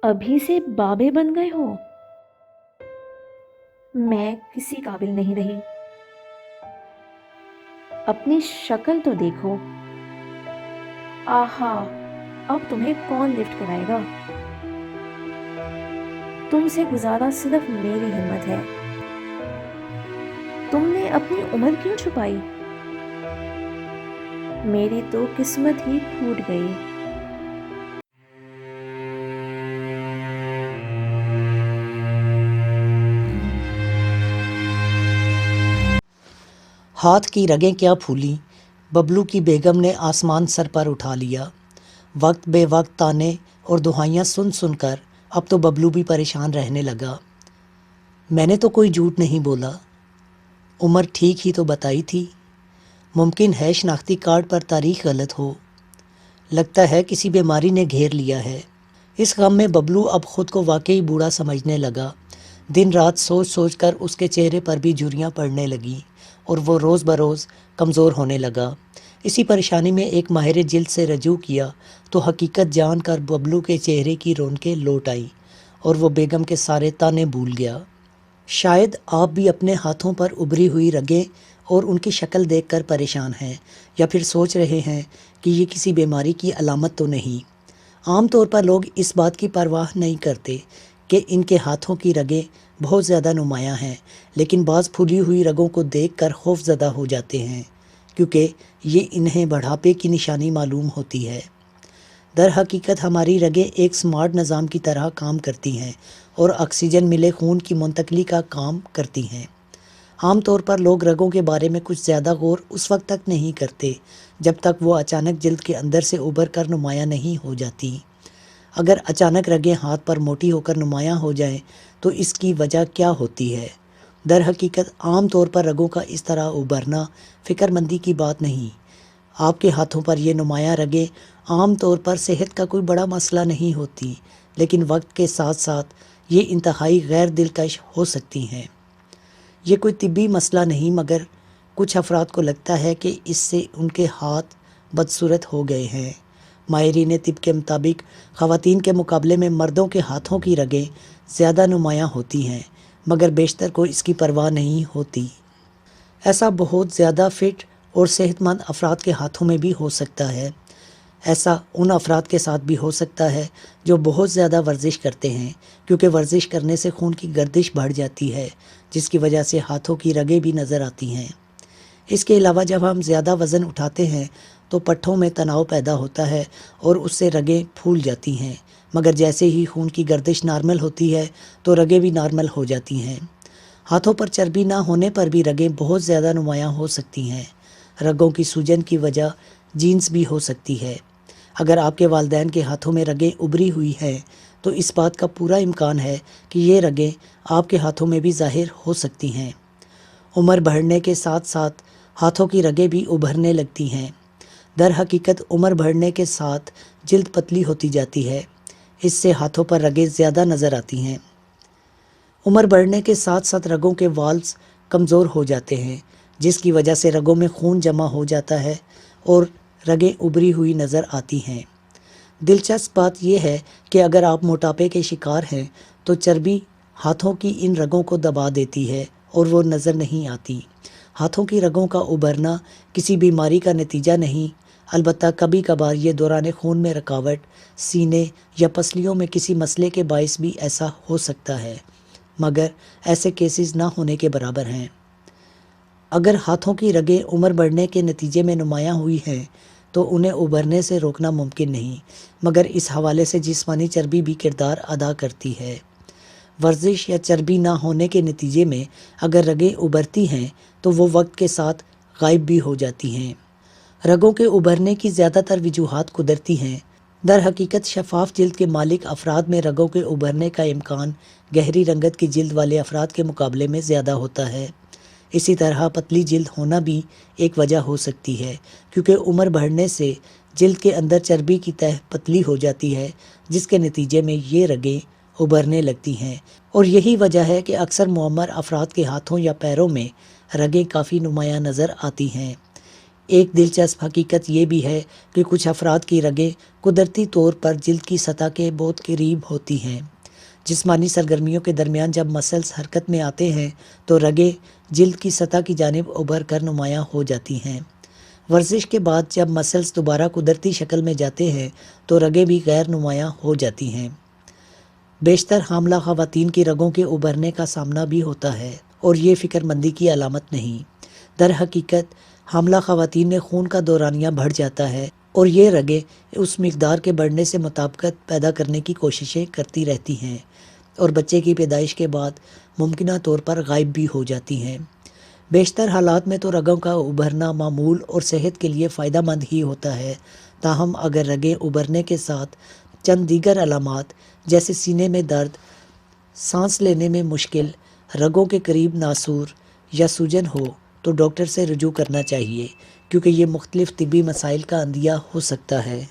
ابھی سے بابے بن گئے ہو؟ میں کسی قابل نہیں رہی۔ اپنی شکل تو دیکھو۔ آہا، اب تمہیں کون لفٹ کرائے گا؟ تم سے گزارا صرف میری ہمت ہے۔ تم نے اپنی عمر کیوں چھپائی؟ میری تو قسمت ہی پھوٹ گئی۔ ہاتھ کی رگیں کیا پھولیں، ببلو کی بیگم نے آسمان سر پر اٹھا لیا۔ وقت بے وقت تانے اور دہائیاں سن سن کر اب تو ببلو بھی پریشان رہنے لگا۔ میں نے تو کوئی جھوٹ نہیں بولا، عمر ٹھیک ہی تو بتائی تھی۔ ممکن ہے شناختی کارڈ پر تاریخ غلط ہو، لگتا ہے کسی بیماری نے گھیر لیا ہے۔ اس غم میں ببلو اب خود کو واقعی بوڑھا سمجھنے لگا۔ دن رات سوچ سوچ کر اس کے چہرے پر بھی جھریاں پڑنے لگیں اور وہ روز بروز کمزور ہونے لگا۔ اسی پریشانی میں ایک ماہر جلد سے رجوع کیا تو حقیقت جان کر ببلو کے چہرے کی رونقیں لوٹ آئیں اور وہ بیگم کے سارے تانے بھول گیا۔ شاید آپ بھی اپنے ہاتھوں پر ابھری ہوئی رگیں اور ان کی شکل دیکھ کر پریشان ہیں، یا پھر سوچ رہے ہیں کہ یہ کسی بیماری کی علامت تو نہیں۔ عام طور پر لوگ اس بات کی پرواہ نہیں کرتے کہ ان کے ہاتھوں کی رگیں بہت زیادہ نمایاں ہیں، لیکن بعض پھولی ہوئی رگوں کو دیکھ کر خوف زدہ ہو جاتے ہیں، کیونکہ یہ انہیں بڑھاپے کی نشانی معلوم ہوتی ہے۔ در حقیقت ہماری رگیں ایک سمارٹ نظام کی طرح کام کرتی ہیں اور آکسیجن ملے خون کی منتقلی کا کام کرتی ہیں۔ عام طور پر لوگ رگوں کے بارے میں کچھ زیادہ غور اس وقت تک نہیں کرتے جب تک وہ اچانک جلد کے اندر سے ابھر کر نمایاں نہیں ہو جاتی۔ اگر اچانک رگیں ہاتھ پر موٹی ہو کر نمایاں ہو جائیں تو اس کی وجہ کیا ہوتی ہے؟ در حقیقت عام طور پر رگوں کا اس طرح ابھرنا فکر مندی کی بات نہیں۔ آپ کے ہاتھوں پر یہ نمایاں رگیں عام طور پر صحت کا کوئی بڑا مسئلہ نہیں ہوتی، لیکن وقت کے ساتھ ساتھ یہ انتہائی غیر دلکش ہو سکتی ہیں۔ یہ کوئی طبی مسئلہ نہیں، مگر کچھ افراد کو لگتا ہے کہ اس سے ان کے ہاتھ بدصورت ہو گئے ہیں۔ ماہرین طب کے مطابق خواتین کے مقابلے میں مردوں کے ہاتھوں کی رگیں زیادہ نمایاں ہوتی ہیں، مگر بیشتر کو اس کی پرواہ نہیں ہوتی۔ ایسا بہت زیادہ فٹ اور صحت مند افراد کے ہاتھوں میں بھی ہو سکتا ہے۔ ایسا ان افراد کے ساتھ بھی ہو سکتا ہے جو بہت زیادہ ورزش کرتے ہیں، کیونکہ ورزش کرنے سے خون کی گردش بڑھ جاتی ہے، جس کی وجہ سے ہاتھوں کی رگیں بھی نظر آتی ہیں۔ اس کے علاوہ جب ہم زیادہ وزن اٹھاتے ہیں تو پٹھوں میں تناؤ پیدا ہوتا ہے اور اس سے رگیں پھول جاتی ہیں، مگر جیسے ہی خون کی گردش نارمل ہوتی ہے تو رگیں بھی نارمل ہو جاتی ہیں۔ ہاتھوں پر چربی نہ ہونے پر بھی رگیں بہت زیادہ نمایاں ہو سکتی ہیں۔ رگوں کی سوجن کی وجہ جینز بھی ہو سکتی ہے۔ اگر آپ کے والدین کے ہاتھوں میں رگیں ابھری ہوئی ہیں تو اس بات کا پورا امکان ہے کہ یہ رگیں آپ کے ہاتھوں میں بھی ظاہر ہو سکتی ہیں۔ عمر بڑھنے کے ساتھ ساتھ ہاتھوں کی رگیں بھی ابھرنے لگتی ہیں۔ در حقیقت عمر بڑھنے کے ساتھ جلد پتلی ہوتی جاتی ہے، اس سے ہاتھوں پر رگیں زیادہ نظر آتی ہیں۔ عمر بڑھنے کے ساتھ ساتھ رگوں کے والز کمزور ہو جاتے ہیں، جس کی وجہ سے رگوں میں خون جمع ہو جاتا ہے اور رگیں ابھری ہوئی نظر آتی ہیں۔ دلچسپ بات یہ ہے کہ اگر آپ موٹاپے کے شکار ہیں تو چربی ہاتھوں کی ان رگوں کو دبا دیتی ہے اور وہ نظر نہیں آتی۔ ہاتھوں کی رگوں کا ابھرنا کسی بیماری کا نتیجہ نہیں، البتہ کبھی کبھار یہ دوران خون میں رکاوٹ، سینے یا پسلیوں میں کسی مسئلے کے باعث بھی ایسا ہو سکتا ہے، مگر ایسے کیسز نہ ہونے کے برابر ہیں۔ اگر ہاتھوں کی رگیں عمر بڑھنے کے نتیجے میں نمایاں ہوئی ہیں تو انہیں ابھرنے سے روکنا ممکن نہیں، مگر اس حوالے سے جسمانی چربی بھی کردار ادا کرتی ہے۔ ورزش یا چربی نہ ہونے کے نتیجے میں اگر رگیں ابھرتی ہیں تو وہ وقت کے ساتھ غائب بھی ہو جاتی ہیں۔ رگوں کے ابھرنے کی زیادہ تر وجوہات قدرتی ہیں۔ در حقیقت شفاف جلد کے مالک افراد میں رگوں کے ابھرنے کا امکان گہری رنگت کی جلد والے افراد کے مقابلے میں زیادہ ہوتا ہے۔ اسی طرح پتلی جلد ہونا بھی ایک وجہ ہو سکتی ہے، کیونکہ عمر بڑھنے سے جلد کے اندر چربی کی تہہ پتلی ہو جاتی ہے، جس کے نتیجے میں یہ رگیں ابھرنے لگتی ہیں، اور یہی وجہ ہے کہ اکثر معمر افراد کے ہاتھوں یا پیروں میں رگیں کافی نمایاں نظر آتی ہیں۔ ایک دلچسپ حقیقت یہ بھی ہے کہ کچھ افراد کی رگیں قدرتی طور پر جلد کی سطح کے بہت قریب ہوتی ہیں۔ جسمانی سرگرمیوں کے درمیان جب مسلز حرکت میں آتے ہیں تو رگیں جلد کی سطح کی جانب ابھر کر نمایاں ہو جاتی ہیں۔ ورزش کے بعد جب مسلز دوبارہ قدرتی شکل میں جاتے ہیں تو رگیں بھی غیر نمایاں ہو جاتی ہیں۔ بیشتر حاملہ خواتین کی رگوں کے ابھرنے کا سامنا بھی ہوتا ہے اور یہ فکر مندی کی علامت نہیں۔ در حقیقت حاملہ خواتین میں خون کا دورانیہ بڑھ جاتا ہے اور یہ رگیں اس مقدار کے بڑھنے سے مطابقت پیدا کرنے کی کوششیں کرتی رہتی ہیں اور بچے کی پیدائش کے بعد ممکنہ طور پر غائب بھی ہو جاتی ہیں۔ بیشتر حالات میں تو رگوں کا ابھرنا معمول اور صحت کے لیے فائدہ مند ہی ہوتا ہے، تاہم اگر رگیں ابھرنے کے ساتھ چند دیگر علامات جیسے سینے میں درد، سانس لینے میں مشکل، رگوں کے قریب ناسور یا سوجن ہو تو ڈاکٹر سے رجوع کرنا چاہیے، کیونکہ یہ مختلف طبی مسائل کا عندیہ ہو سکتا ہے۔